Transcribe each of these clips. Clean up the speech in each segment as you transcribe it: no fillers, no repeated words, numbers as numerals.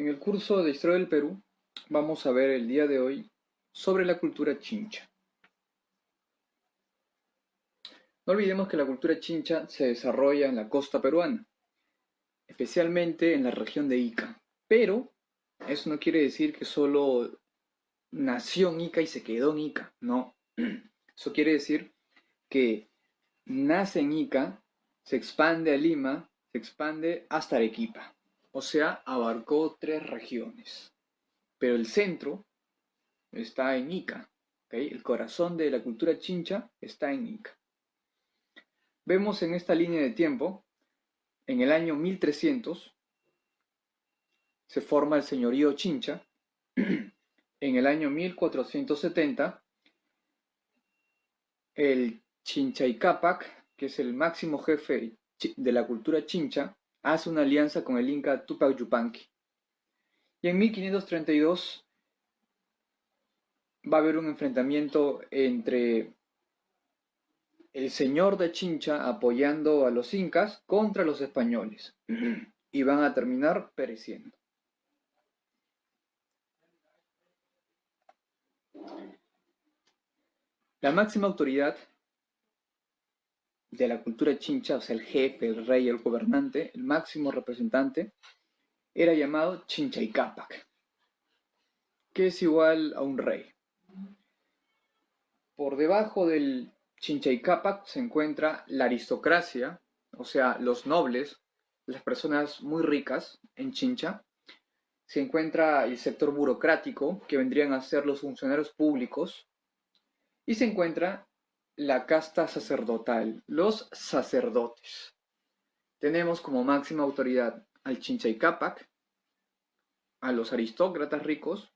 En el curso de Historia del Perú vamos a ver el día de hoy sobre la cultura chincha. No olvidemos que la cultura chincha se desarrolla en la costa peruana, especialmente en la región de Ica. Pero eso no quiere decir que solo nació en Ica y se quedó en Ica, no. Eso quiere decir que nace en Ica, se expande a Lima, se expande hasta Arequipa. O sea, abarcó 3 regiones. Pero el centro está en Ica. ¿Okay? El corazón de la cultura chincha está en Ica. Vemos en esta línea de tiempo, en el año 1300, se forma el señorío chincha. En el año 1470, el Chinchaycapac, que es el máximo jefe de la cultura chincha, hace una alianza con el inca Tupac Yupanqui. Y en 1532 va a haber un enfrentamiento entre el señor de Chincha apoyando a los incas contra los españoles y van a terminar pereciendo. La máxima autoridad de la cultura chincha, o sea, el jefe, el rey, el gobernante, el máximo representante, era llamado Chinchaycapac, que es igual a un rey. Por debajo del Chinchaycapac se encuentra la aristocracia, o sea, los nobles, las personas muy ricas en Chincha. Se encuentra el sector burocrático, que vendrían a ser los funcionarios públicos, y se encuentra la casta sacerdotal, los sacerdotes. Tenemos como máxima autoridad al Chinchaycapac, a los aristócratas ricos,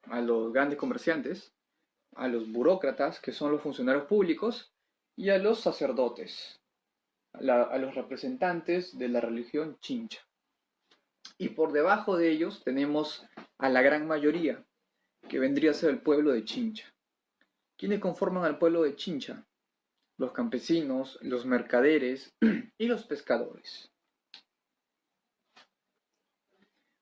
a los grandes comerciantes, a los burócratas, que son los funcionarios públicos, y a los sacerdotes, a los representantes de la religión chincha. Y por debajo de ellos tenemos a la gran mayoría, que vendría a ser el pueblo de Chincha. ¿Quiénes conforman al pueblo de Chincha? Los campesinos, los mercaderes y los pescadores.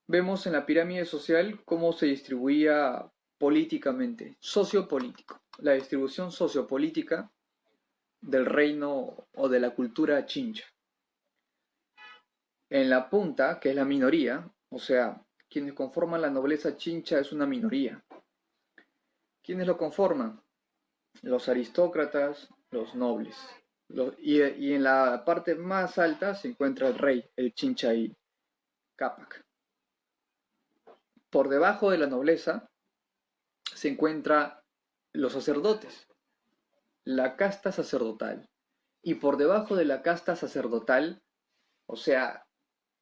Vemos en la pirámide social cómo se distribuía políticamente, sociopolítico, la distribución sociopolítica del reino o de la cultura chincha. En la punta, que es la minoría, o sea, quienes conforman la nobleza chincha es una minoría. ¿Quiénes lo conforman? Los aristócratas, los nobles. Y en la parte más alta se encuentra el rey, el Chinchaycapac. Por debajo de la nobleza se encuentran los sacerdotes, la casta sacerdotal. Y por debajo de la casta sacerdotal, o sea,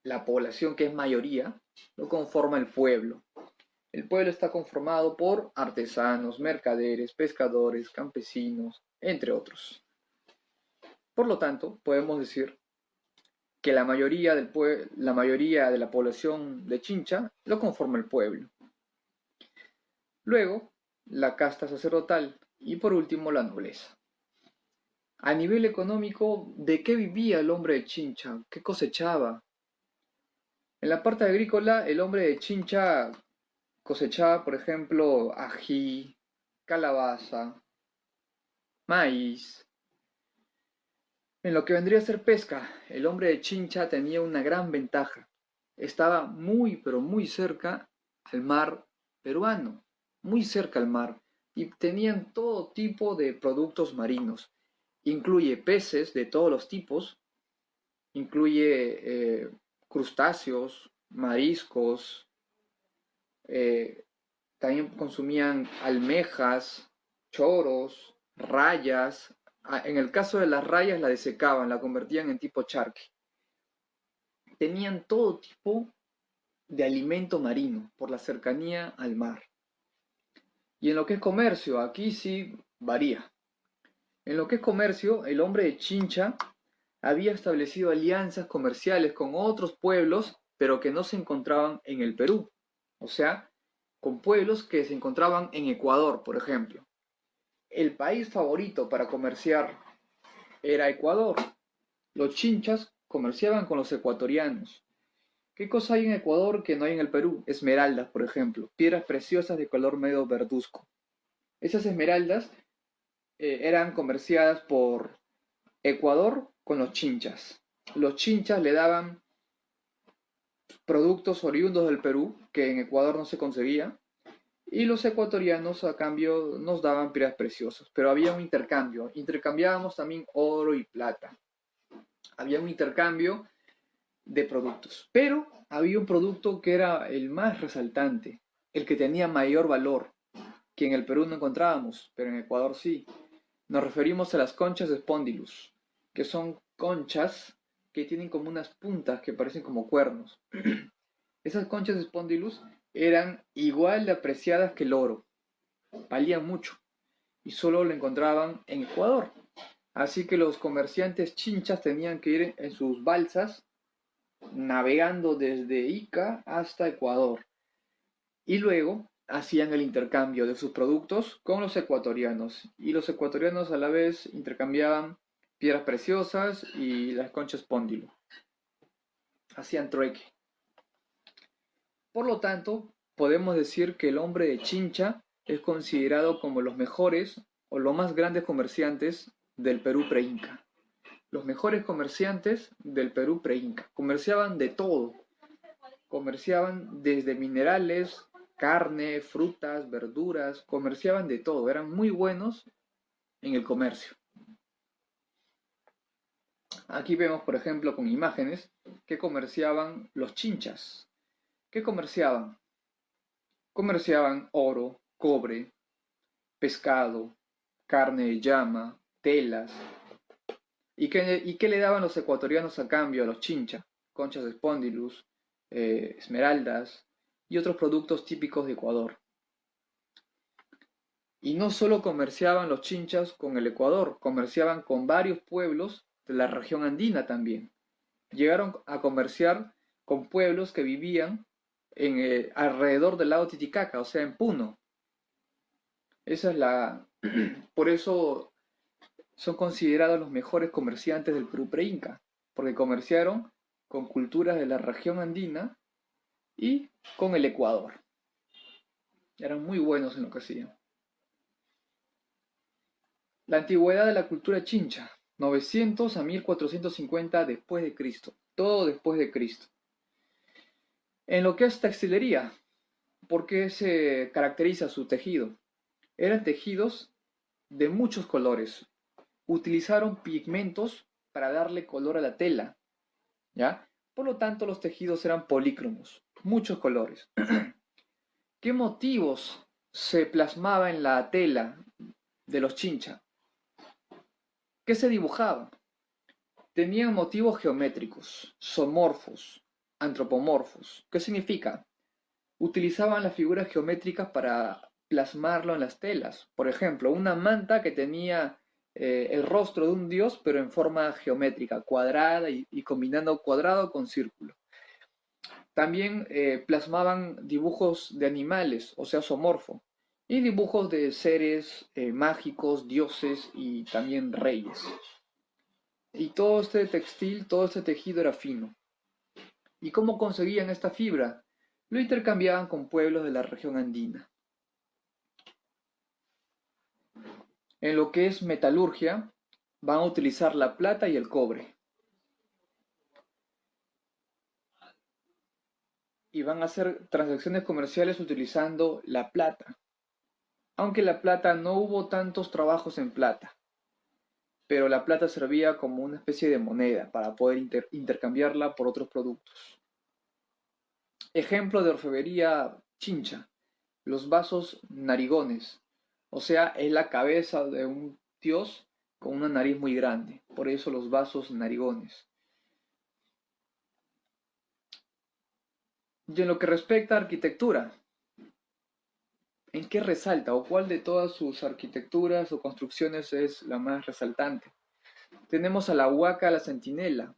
la población que es mayoría, lo conforma el pueblo. El pueblo está conformado por artesanos, mercaderes, pescadores, campesinos, entre otros. Por lo tanto, podemos decir que la mayoría de la población de Chincha lo conforma el pueblo. Luego, la casta sacerdotal y por último la nobleza. A nivel económico, ¿de qué vivía el hombre de Chincha? ¿Qué cosechaba? En la parte agrícola, el hombre de Chincha cosechaba, por ejemplo, ají, calabaza, maíz. En lo que vendría a ser pesca, el hombre de Chincha tenía una gran ventaja. Estaba muy, pero muy cerca al mar peruano, muy cerca al mar, y tenían todo tipo de productos marinos. Incluye peces de todos los tipos, incluye crustáceos, mariscos, también consumían almejas, choros, rayas. En el caso de las rayas la desecaban, la convertían en tipo charque. Tenían todo tipo de alimento marino por la cercanía al mar. Y en lo que es comercio, aquí sí varía. En lo que es comercio, el hombre de Chincha había establecido alianzas comerciales con otros pueblos, pero que no se encontraban en el Perú. O sea, con pueblos que se encontraban en Ecuador, por ejemplo. El país favorito para comerciar era Ecuador. Los chinchas comerciaban con los ecuatorianos. ¿Qué cosa hay en Ecuador que no hay en el Perú? Esmeraldas, por ejemplo, piedras preciosas de color medio verduzco. Esas esmeraldas eran comerciadas por Ecuador con los chinchas. Los chinchas le daban productos oriundos del Perú que en Ecuador no se conseguía y los ecuatorianos a cambio nos daban piedras preciosas. Pero había un intercambio, intercambiábamos también oro y plata. Había un intercambio de productos, pero había un producto que era el más resaltante, el que tenía mayor valor, que en el Perú no encontrábamos, pero en Ecuador sí. Nos referimos a las conchas de Spondylus, que son conchas que tienen como unas puntas que parecen como cuernos. Esas conchas de Spondylus eran igual de apreciadas que el oro, valían mucho y solo lo encontraban en Ecuador. Así que los comerciantes chinchas tenían que ir en sus balsas navegando desde Ica hasta Ecuador y luego hacían el intercambio de sus productos con los ecuatorianos y los ecuatorianos a la vez intercambiaban piedras preciosas y las conchas Spondylus. Hacían trueque. Por lo tanto, podemos decir que el hombre de Chincha es considerado como los mejores o los más grandes comerciantes del Perú pre-Inca. Los mejores comerciantes del Perú pre-Inca. Comerciaban de todo. Comerciaban desde minerales, carne, frutas, verduras. Comerciaban de todo. Eran muy buenos en el comercio. Aquí vemos, por ejemplo, con imágenes que comerciaban los chinchas. ¿Qué comerciaban? Comerciaban oro, cobre, pescado, carne de llama, telas. ¿Y qué le daban los ecuatorianos a cambio a los chinchas? Conchas de Spondylus, esmeraldas y otros productos típicos de Ecuador. Y no solo comerciaban los chinchas con el Ecuador, comerciaban con varios pueblos de la región andina también. Llegaron a comerciar con pueblos que vivían alrededor del lago Titicaca, o sea, en Puno. Esa es la... Por eso son considerados los mejores comerciantes del Perú pre-Inca, porque comerciaron con culturas de la región andina y con el Ecuador. Eran muy buenos en lo que hacían. La antigüedad de la cultura chincha, 900 a 1450 después de Cristo, todo después de Cristo. En lo que es textilería, ¿por qué se caracteriza su tejido? Eran tejidos de muchos colores. Utilizaron pigmentos para darle color a la tela, ¿ya? Por lo tanto, los tejidos eran polícromos, muchos colores. ¿Qué motivos se plasmaba en la tela de los chincha? ¿Qué se dibujaba? Tenían motivos geométricos, zoomorfos, antropomorfos. ¿Qué significa? Utilizaban las figuras geométricas para plasmarlo en las telas. Por ejemplo, una manta que tenía el rostro de un dios, pero en forma geométrica, cuadrada y combinando cuadrado con círculo. También plasmaban dibujos de animales, o sea, zoomorfo, y dibujos de seres mágicos, dioses y también reyes. Y todo este textil, todo este tejido era fino. ¿Y cómo conseguían esta fibra? Lo intercambiaban con pueblos de la región andina. En lo que es metalurgia, van a utilizar la plata y el cobre. Y van a hacer transacciones comerciales utilizando la plata. Aunque la plata no hubo tantos trabajos en plata, pero la plata servía como una especie de moneda para poder intercambiarla por otros productos. Ejemplo de orfebrería chincha, los vasos narigones, o sea, es la cabeza de un dios con una nariz muy grande, por eso los vasos narigones. Y en lo que respecta a arquitectura, ¿en qué resalta o cuál de todas sus arquitecturas o construcciones es la más resaltante? Tenemos a la Huaca La Centinela,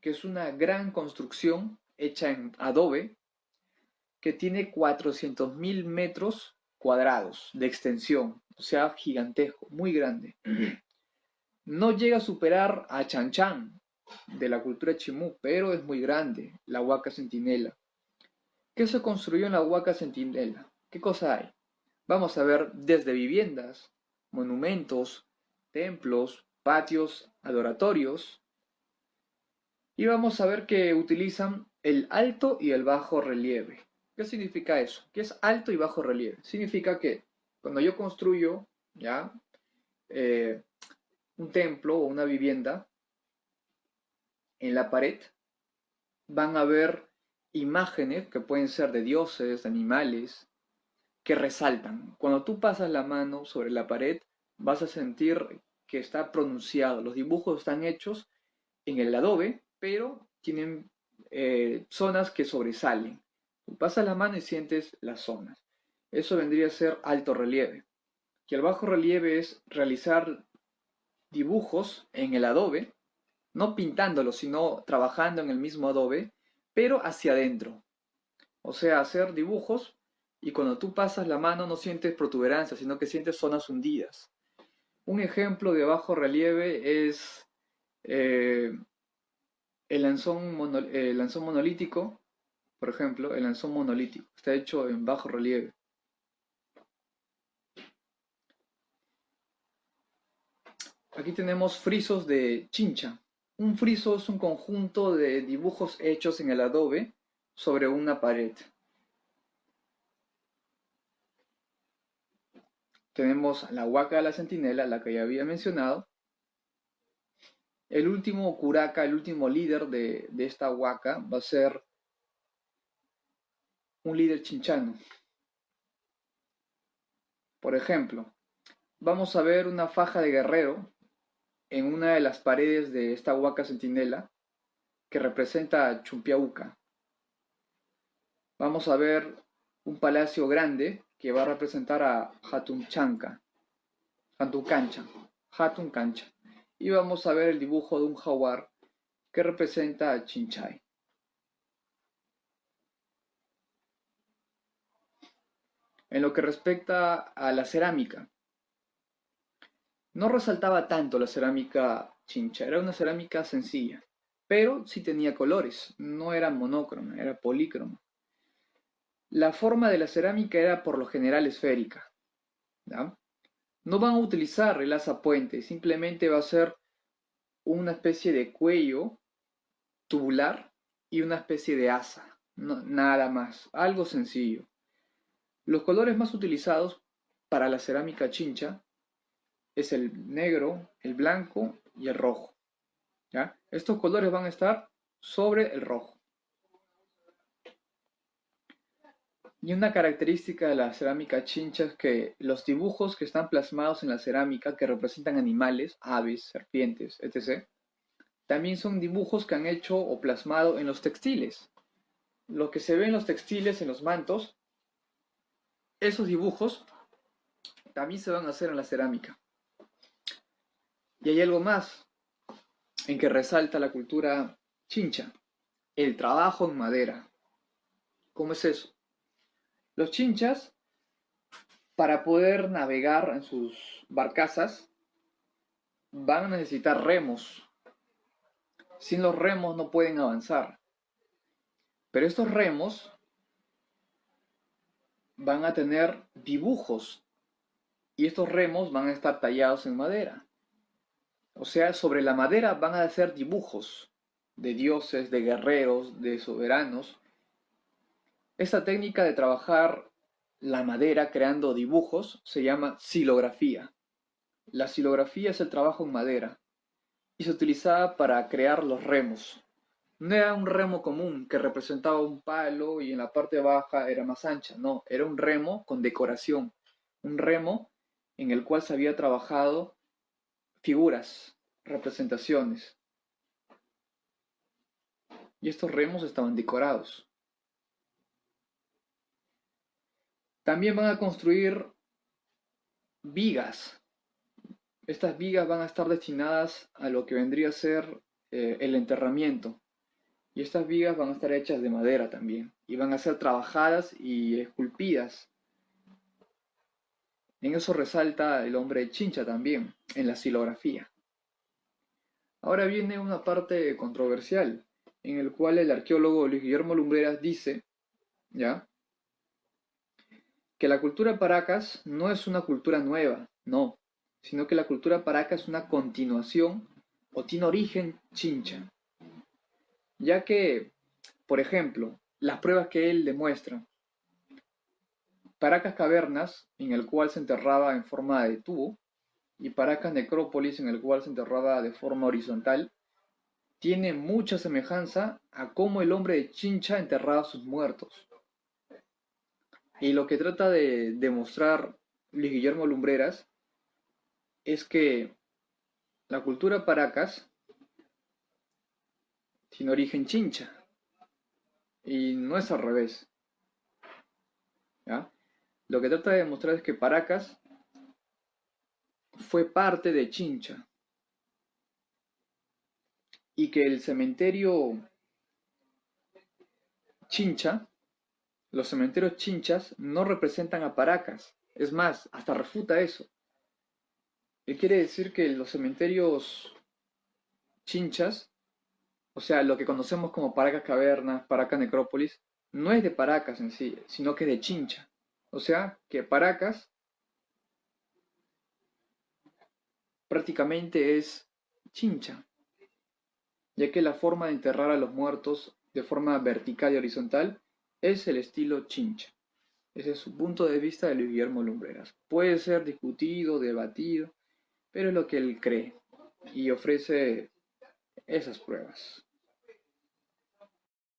que es una gran construcción hecha en adobe que tiene 400.000 metros cuadrados de extensión, o sea, gigantesco, muy grande. No llega a superar a Chan Chan, de la cultura chimú, pero es muy grande, la Huaca Centinela. ¿Qué se construyó en la Huaca Centinela? ¿Qué cosa hay? Vamos a ver desde viviendas, monumentos, templos, patios, adoratorios, y vamos a ver que utilizan el alto y el bajo relieve. ¿Qué significa eso? ¿Qué es alto y bajo relieve? Significa que cuando yo construyo ya eh, un templo o una vivienda, en la pared van a ver imágenes que pueden ser de dioses, de animales, que resaltan. Cuando tú pasas la mano sobre la pared, vas a sentir que está pronunciado. Los dibujos están hechos en el adobe, pero tienen zonas que sobresalen. Tú pasas la mano y sientes las zonas. Eso vendría a ser alto relieve. Y el bajo relieve es realizar dibujos en el adobe, no pintándolo, sino trabajando en el mismo adobe, pero hacia adentro. O sea, hacer dibujos y cuando tú pasas la mano no sientes protuberancias, sino que sientes zonas hundidas. Un ejemplo de bajo relieve es eh, el lanzón monolítico, por ejemplo, el lanzón monolítico está hecho en bajo relieve. Aquí tenemos frisos de Chincha. Un friso es un conjunto de dibujos hechos en el adobe sobre una pared. Tenemos la Huaca de la Centinela, la que ya había mencionado. El último curaca, el último líder de esta Huaca va a ser un líder chinchano. Por ejemplo, vamos a ver una faja de guerrero en una de las paredes de esta Huaca Centinela que representa a Chumpiauca. Vamos a ver un palacio grande que va a representar a Hatun Chanca, Hatun Cancha, Hatun Cancha. Y vamos a ver el dibujo de un jaguar que representa a Chinchay. En lo que respecta a la cerámica, no resaltaba tanto la cerámica chincha, era una cerámica sencilla, pero sí tenía colores, no era monócroma, era polícroma. La forma de la cerámica era por lo general esférica, ¿ya? No van a utilizar el asa puente, simplemente va a ser una especie de cuello tubular y una especie de asa, nada más, algo sencillo. Los colores más utilizados para la cerámica chincha es el negro, el blanco y el rojo. ¿Ya? Estos colores van a estar sobre el rojo. Y una característica de la cerámica chincha es que los dibujos que están plasmados en la cerámica, que representan animales, aves, serpientes, etc., también son dibujos que han hecho o plasmado en los textiles. Lo que se ve en los textiles, en los mantos, esos dibujos también se van a hacer en la cerámica. Y hay algo más en que resalta la cultura chincha, el trabajo en madera. ¿Cómo es eso? Los chinchas, para poder navegar en sus barcazas, van a necesitar remos. Sin los remos no pueden avanzar. Pero estos remos van a tener dibujos y estos remos van a estar tallados en madera. O sea, sobre la madera van a hacer dibujos de dioses, de guerreros, de soberanos. Esta técnica de trabajar la madera creando dibujos se llama silografía. La silografía es el trabajo en madera y se utilizaba para crear los remos. No era un remo común que representaba un palo y en la parte baja era más ancha, no, era un remo con decoración, un remo en el cual se había trabajado figuras, representaciones, y estos remos estaban decorados. También van a construir vigas. Estas vigas van a estar destinadas a lo que vendría a ser el enterramiento. Y estas vigas van a estar hechas de madera también. Y van a ser trabajadas y esculpidas. En eso resalta el hombre de Chincha también, en la silografía. Ahora viene una parte controversial, en el cual el arqueólogo Luis Guillermo Lumbreras dice, ¿ya? Que la cultura Paracas no es una cultura nueva, no, sino que la cultura Paracas es una continuación o tiene origen chincha, ya que, por ejemplo, las pruebas que él demuestra, Paracas Cavernas, en el cual se enterraba en forma de tubo, y Paracas Necrópolis, en el cual se enterraba de forma horizontal, tiene mucha semejanza a cómo el hombre de Chincha enterraba a sus muertos. Y lo que trata de demostrar Luis Guillermo Lumbreras es que la cultura Paracas tiene origen Chincha y no es al revés, ¿ya? Lo que trata de demostrar es que Paracas fue parte de Chincha y que el cementerio Chincha, los cementerios chinchas no representan a Paracas. Es más, hasta refuta eso. Él quiere decir que los cementerios chinchas, o sea, lo que conocemos como Paracas Cavernas, Paracas Necrópolis, no es de Paracas en sí, sino que de Chincha. O sea, que Paracas prácticamente es Chincha, ya que la forma de enterrar a los muertos de forma vertical y horizontal es el estilo Chincha. Ese es su punto de vista de Luis Guillermo Lumbreras. Puede ser discutido, debatido, pero es lo que él cree y ofrece esas pruebas.